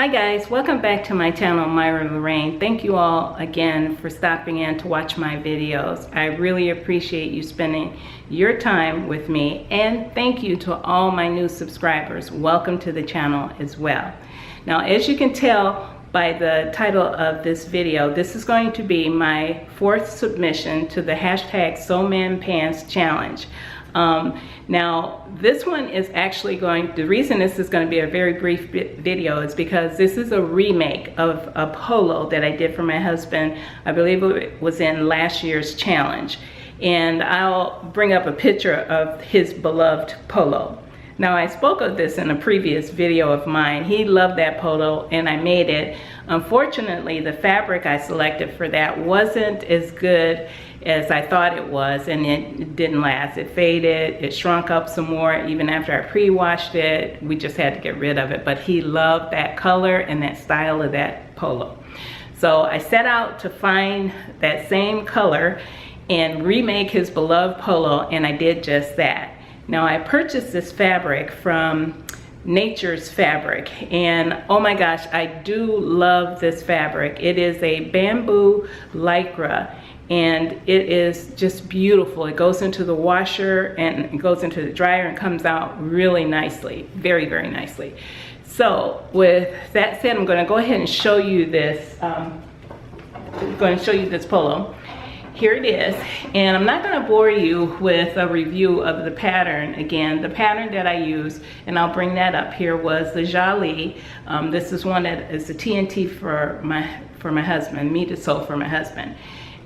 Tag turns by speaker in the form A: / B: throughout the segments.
A: Hi guys, welcome back to my channel, Myra Lorraine. Thank you all again for stopping in to watch my videos. I really appreciate you spending your time with me, and thank you to all my new subscribers. Welcome to the channel as well. Now, as you can tell by the title of this video, this is going to be my fourth submission to the hashtag SewManPants challenge. Now this one is actually the reason this is going to be a very brief video is because this is a remake of a polo that I did for my husband. I believe it was in last year's challenge, and I'll bring up a picture of his beloved polo. Now, I spoke of this in a previous video of mine. He loved that polo and I made it. Unfortunately, the fabric I selected for that wasn't as good as I thought it was, and it didn't last. It faded, it shrunk up some more even after I pre-washed it. We just had to get rid of it, but he loved that color and that style of that polo. So I set out to find that same color and remake his beloved polo, and I did just that. Now, I purchased this fabric from Nature's Fabric, and oh my gosh, I do love this fabric. It is a bamboo lycra, and it is just beautiful. It goes into the washer and it goes into the dryer and comes out really nicely, very, very nicely. So with that said, I'm going to go ahead and show you this. Polo. Here it is, and I'm not going to bore you with a review of the pattern. Again, the pattern that I use, and I'll bring that up here, was the Jalie. This is one that is the TNT for my husband, me to sew for my husband.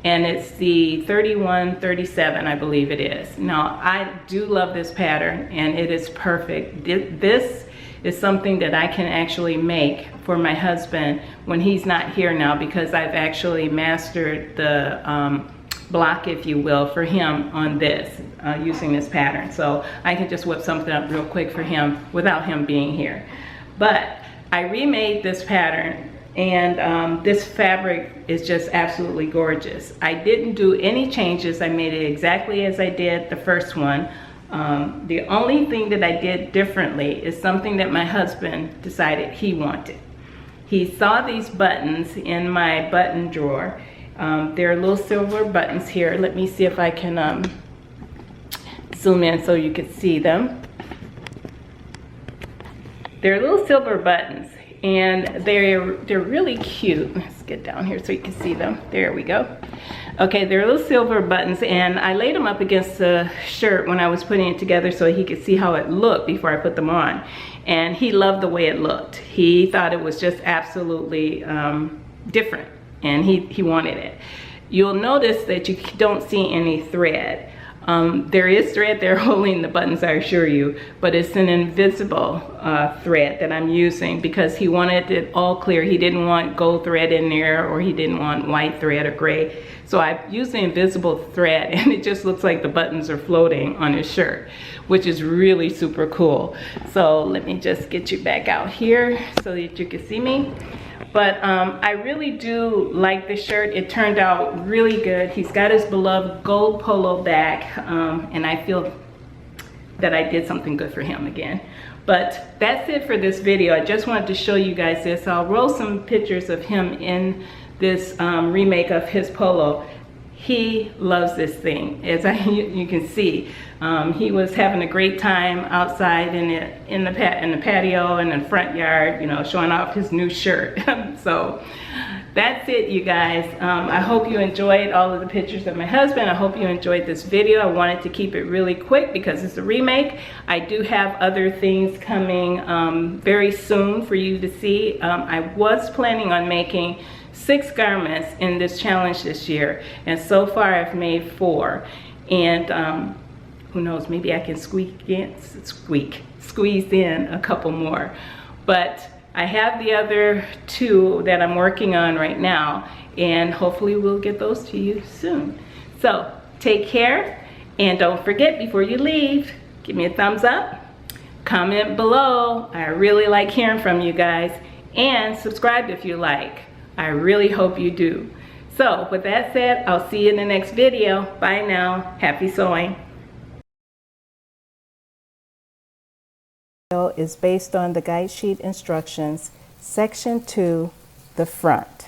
A: And it's the 3137, I believe it is. Now, I do love this pattern, and it is perfect. This is something that I can actually make for my husband when he's not here now, because I've actually mastered the block, if you will, for him on this, using this pattern. So I can just whip something up real quick for him without him being here. But I remade this pattern, and this fabric is just absolutely gorgeous. I didn't do any changes. I made it exactly as I did the first one. The only thing that I did differently is something that my husband decided he wanted. He saw these buttons in my button drawer. There are little silver buttons here. Let me see if I can zoom in so you can see them. They're little silver buttons, and they're really cute. Let's get down here so you can see them. There we go. Okay, they're little silver buttons, and I laid them up against the shirt when I was putting it together so he could see how it looked before I put them on. And he loved the way it looked. He thought it was just absolutely different, and he wanted it. You'll notice that you don't see any thread. There is thread there holding the buttons, I assure you, but it's an invisible thread that I'm using because he wanted it all clear. He didn't want gold thread in there, or he didn't want white thread or gray. So I used the invisible thread, and it just looks like the buttons are floating on his shirt, which is really super cool. So let me just get you back out here so that you can see me. But I really do like this shirt. It turned out really good. He's got his beloved gold polo back, and I feel that I did something good for him again. But that's it for this video. I just wanted to show you guys this. I'll roll some pictures of him in this remake of his polo. He loves this thing, as you can see. He was having a great time outside in the patio and in the front yard, you know, showing off his new shirt. So that's it, you guys. I hope you enjoyed all of the pictures of my husband. I hope you enjoyed this video. I wanted to keep it really quick because it's a remake. I do have other things coming very soon for you to see. I was planning on making 6 garments in this challenge this year, and so far I've made 4, and who knows, maybe I can squeeze in a couple more. But I have the other 2 that I'm working on right now, and hopefully we'll get those to you soon. So take care, and don't forget, before you leave, give me a thumbs up, comment below. I really like hearing from you guys, and subscribe if you like. I really hope you do. So with that said, I'll see you in the next video. Bye now. Happy sewing. Is based on the guide sheet instructions section to the front.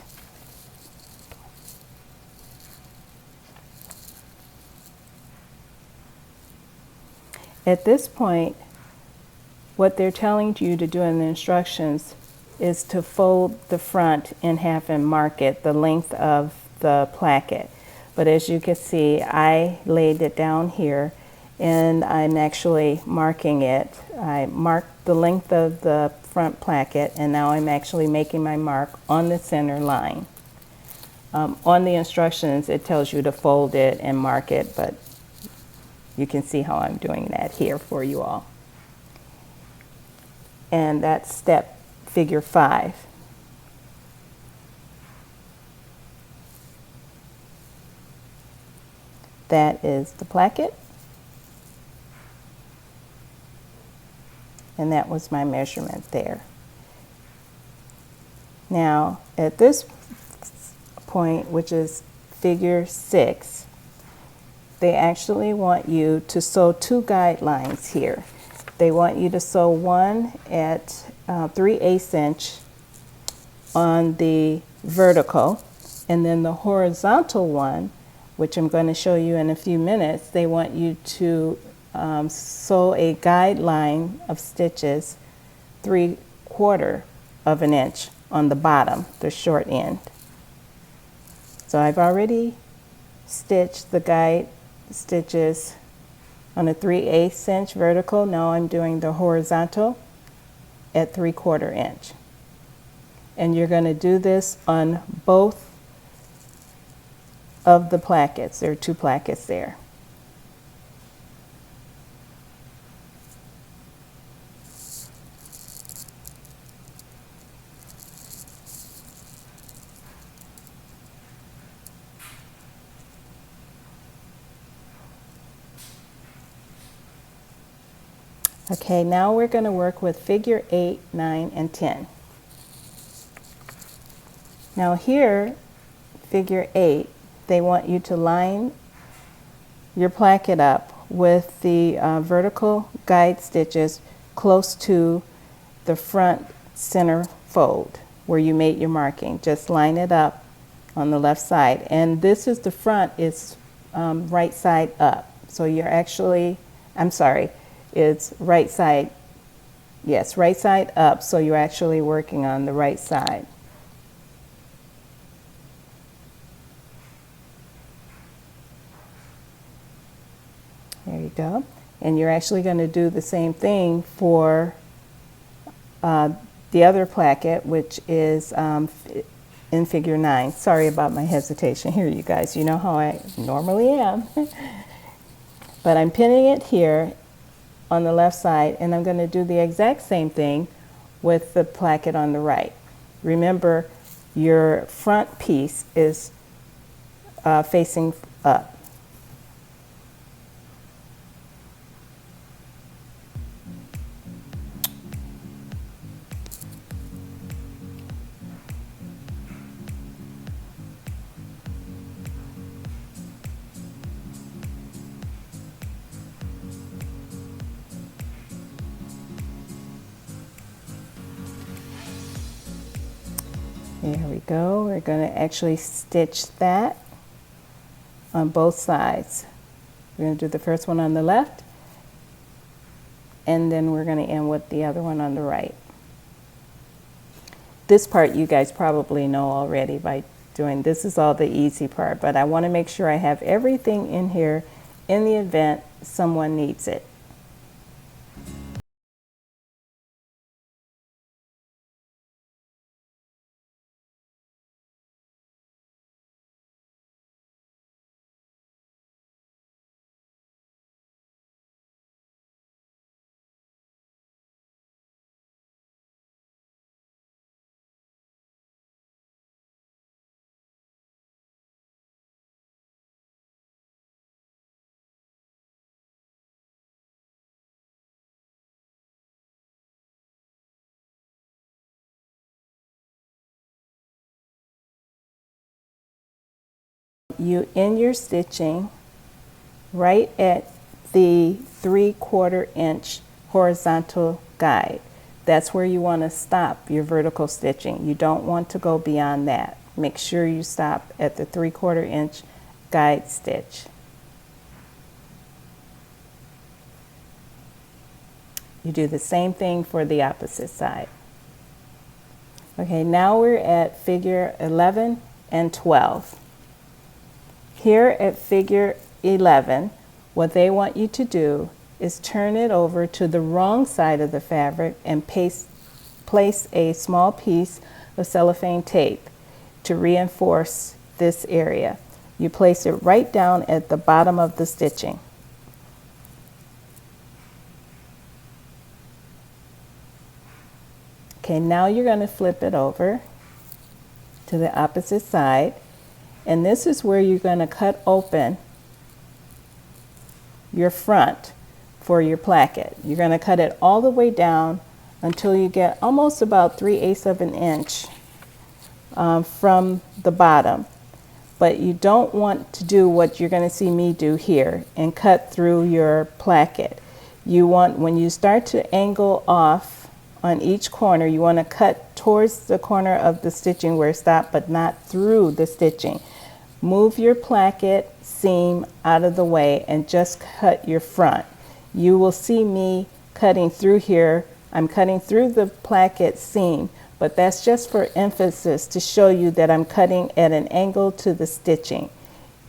A: At this point, what they're telling you to do in the instructions is to fold the front in half and mark it the length of the placket. But as you can see, I laid it down here and I'm actually marking it. I marked the length of the front placket and now I'm actually making my mark on the center line. On the instructions, it tells you to fold it and mark it, but you can see how I'm doing that here for you all. And that's step figure 5. That is the placket. And that was my measurement there. Now, at this point, which is figure 6, they actually want you to sew 2 guidelines here. They want you to sew one at 3/8 inch on the vertical, and then the horizontal one, which I'm going to show you in a few minutes, they want you to sew a guideline of stitches 3/4 of an inch on the bottom, the short end. So I've already stitched the guide stitches on a 3/8 inch vertical. Now I'm doing the horizontal at 3/4 inch. And you're going to do this on both of the plackets. There are 2 plackets there. Okay, now we're going to work with figure 8, 9, and 10. Now here, figure 8, they want you to line your placket up with the vertical guide stitches close to the front center fold where you made your marking. Just line it up on the left side. And this is the front, it's right side up. So you're actually, I'm sorry, it's right side, yes, right side up, so you're actually working on the right side. There you go. And you're actually going to do the same thing for the other placket, which is in figure 9. Sorry about my hesitation here, you guys. You know how I normally am. But I'm pinning it here on the left side, and I'm going to do the exact same thing with the placket on the right. Remember, your front piece is facing up. There we go. We're going to actually stitch that on both sides. We're going to do the first one on the left, and then we're going to end with the other one on the right. This part you guys probably know already by doing. This is all the easy part, but I want to make sure I have everything in here in the event someone needs it. You end your stitching right at the 3/4 inch horizontal guide. That's where you want to stop your vertical stitching. You don't want to go beyond that. Make sure you stop at the 3/4 inch guide stitch. You do the same thing for the opposite side. Okay, now we're at figure 11 and 12. Here at figure 11, what they want you to do is turn it over to the wrong side of the fabric and place a small piece of cellophane tape to reinforce this area. You place it right down at the bottom of the stitching. Okay, now you're going to flip it over to the opposite side, and this is where you're going to cut open your front for your placket. You're going to cut it all the way down until you get almost about 3/8 of an inch from the bottom. But you don't want to do what you're going to see me do here and cut through your placket. You want, when you start to angle off on each corner, you want to cut towards the corner of the stitching where it stopped, but not through the stitching. Move your placket seam out of the way and just cut your front. You will see me cutting through here. I'm cutting through the placket seam, but that's just for emphasis to show you that I'm cutting at an angle to the stitching.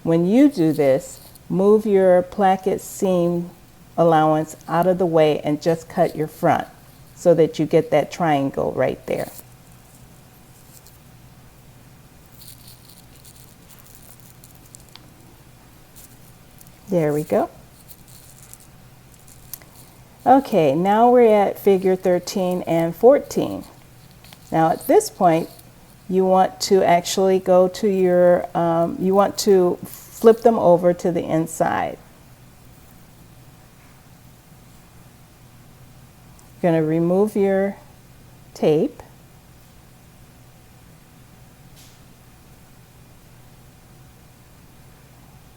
A: When you do this, move your placket seam allowance out of the way and just cut your front so that you get that triangle right there. There we go. Okay, now we're at figure 13 and 14. Now at this point, you want to actually go to your, you want to flip them over to the inside. You're going to remove your tape.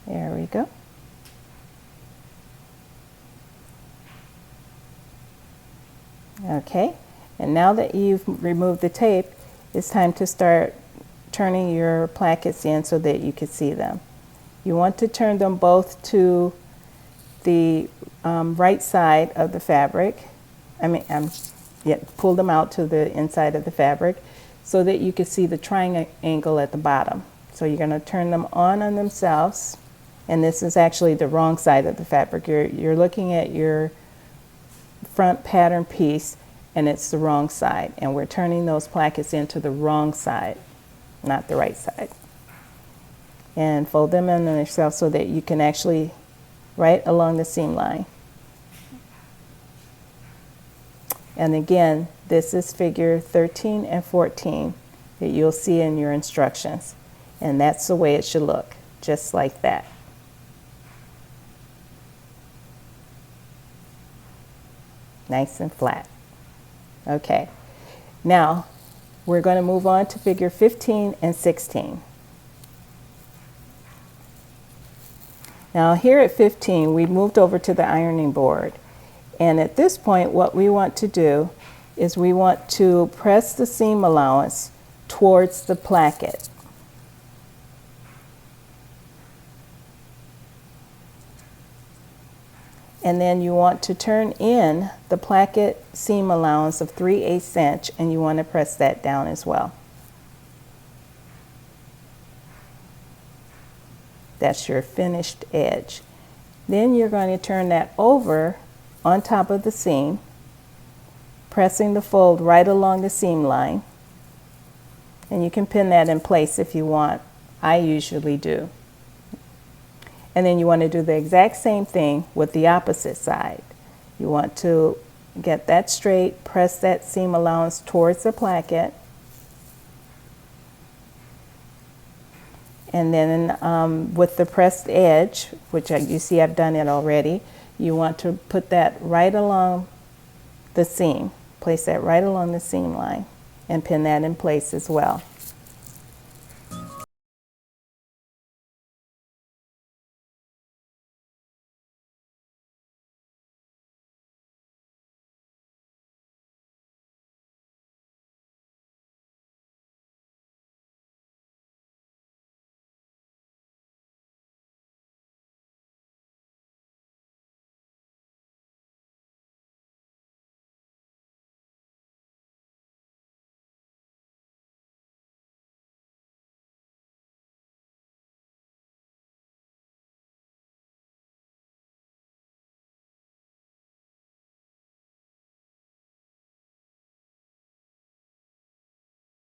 A: There we go. Okay, and now that you've removed the tape, it's time to start turning your plackets in so that you can see them. You want to turn them both to the right side of the fabric. Pull them out to the inside of the fabric so that you can see the triangle at the bottom. So you're going to turn them on themselves, and this is actually the wrong side of the fabric. You're looking at your front pattern piece and it's the wrong side, and we're turning those plackets into the wrong side, not the right side. And fold them in themselves so that you can actually right along the seam line. And again, this is figure 13 and 14 that you'll see in your instructions. And that's the way it should look, just like that. Nice and flat. Okay, now we're going to move on to figure 15 and 16. Now here at 15, we moved over to the ironing board. And at this point, what we want to do is we want to press the seam allowance towards the placket. And then you want to turn in the placket seam allowance of 3/8 inch, and you want to press that down as well. That's your finished edge. Then you're going to turn that over on top of the seam, pressing the fold right along the seam line. And you can pin that in place if you want. I usually do. And then you want to do the exact same thing with the opposite side. You want to get that straight, press that seam allowance towards the placket. And then with the pressed edge, which you see I've done it already, you want to put that right along the seam. Place that right along the seam line and pin that in place as well.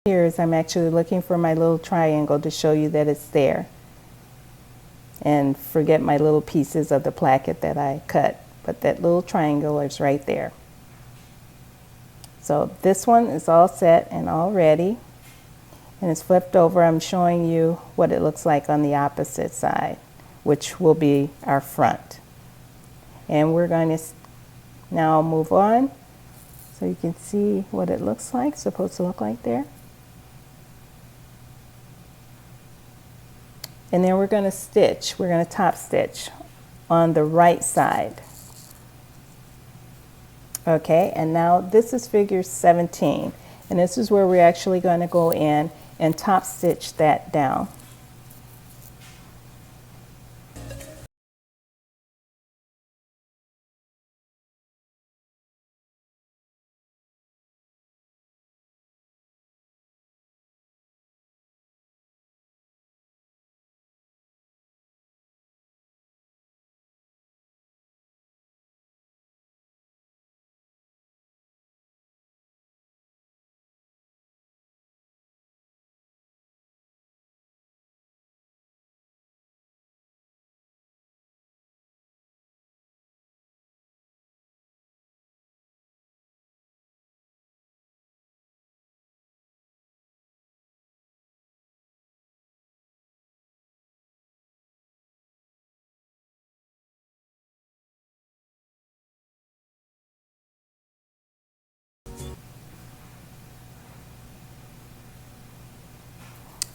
A: Here is I'm actually looking for my little triangle to show you that it's there. And forget my little pieces of the placket that I cut, but that little triangle is right there. So this one is all set and all ready, and it's flipped over. I'm showing you what it looks like on the opposite side, which will be our front. And we're going to now move on so you can see what it looks like. It's supposed to look like there. And then we're going to stitch. We're going to top stitch on the right side. Okay, and now this is figure 17, and this is where we're actually going to go in and top stitch that down.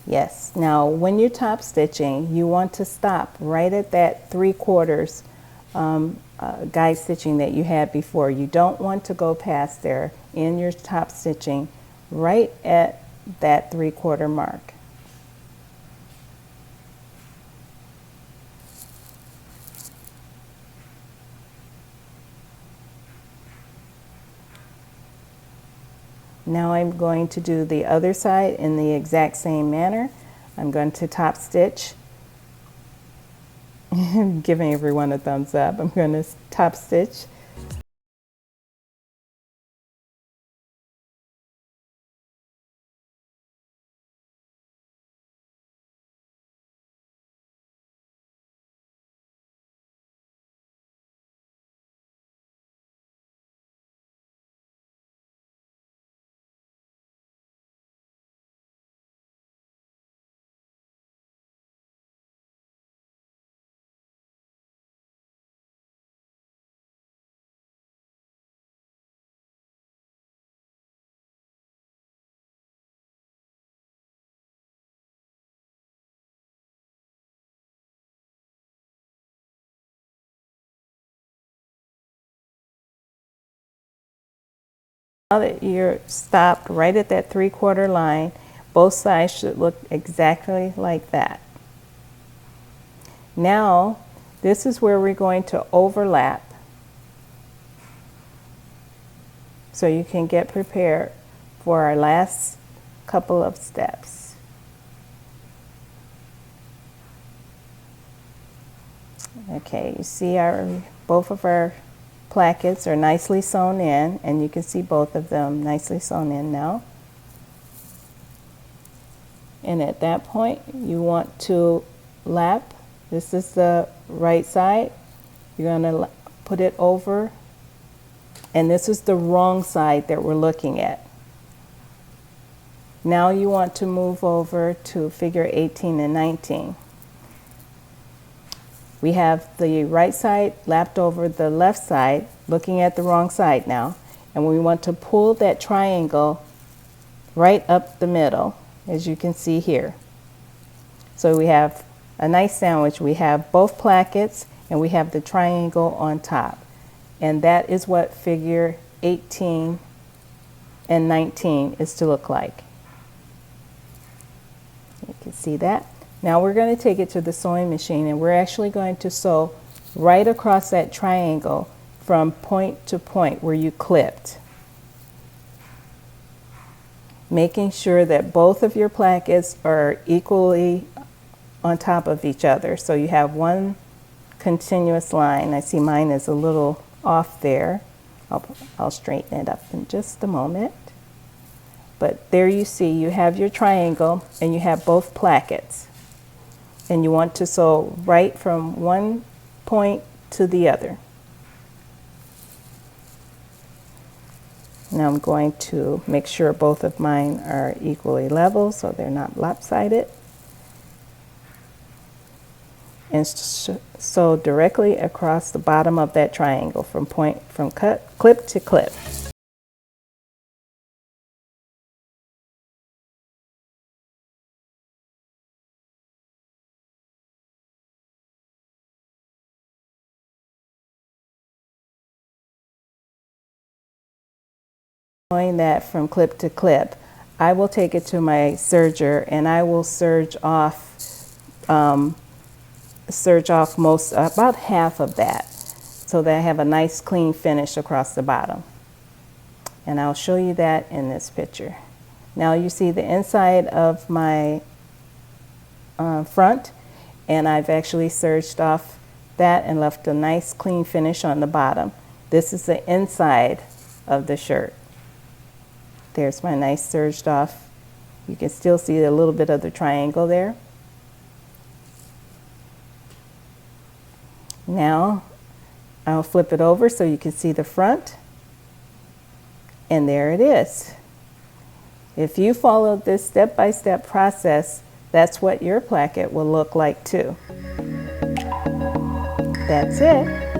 A: Yes, now when you're top stitching, you want to stop right at that 3/4 guide stitching that you had before. You don't want to go past there in your top stitching, right at that 3/4 mark. Now I'm going to do the other side in the exact same manner. I'm going to top stitch. I'm giving everyone a thumbs up. I'm going to top stitch. Now that you're stopped right at that 3/4 line, both sides should look exactly like that. Now, this is where we're going to overlap so you can get prepared for our last couple of steps. Okay, you see both of our plackets are nicely sewn in, and you can see both of them nicely sewn in now. And at that point, you want to lap. This is the right side. You're going to put it over, and this is the wrong side that we're looking at. Now you want to move over to figure 18 and 19. We have the right side lapped over the left side, looking at the wrong side now, and we want to pull that triangle right up the middle, as you can see here. So we have a nice sandwich. We have both plackets and we have the triangle on top, and that is what figure 18 and 19 is to look like. You can see that. Now we're going to take it to the sewing machine, and we're actually going to sew right across that triangle from point to point where you clipped, making sure that both of your plackets are equally on top of each other. So you have one continuous line. I see mine is a little off there. I'll straighten it up in just a moment. But there you see, you have your triangle and you have both plackets. And you want to sew right from one point to the other. Now I'm going to make sure both of mine are equally level so they're not lopsided. And sew directly across the bottom of that triangle from clip to clip. Doing that from clip to clip, I will take it to my serger and I will serge off most, about half of that, so that I have a nice clean finish across the bottom. And I'll show you that in this picture. Now you see the inside of my front, and I've actually serged off that and left a nice clean finish on the bottom. This is the inside of the shirt. There's my nice serged off. You can still see a little bit of the triangle there. Now I'll flip it over so you can see the front, and there it is. If you follow this step-by-step process, that's what your placket will look like too. That's it.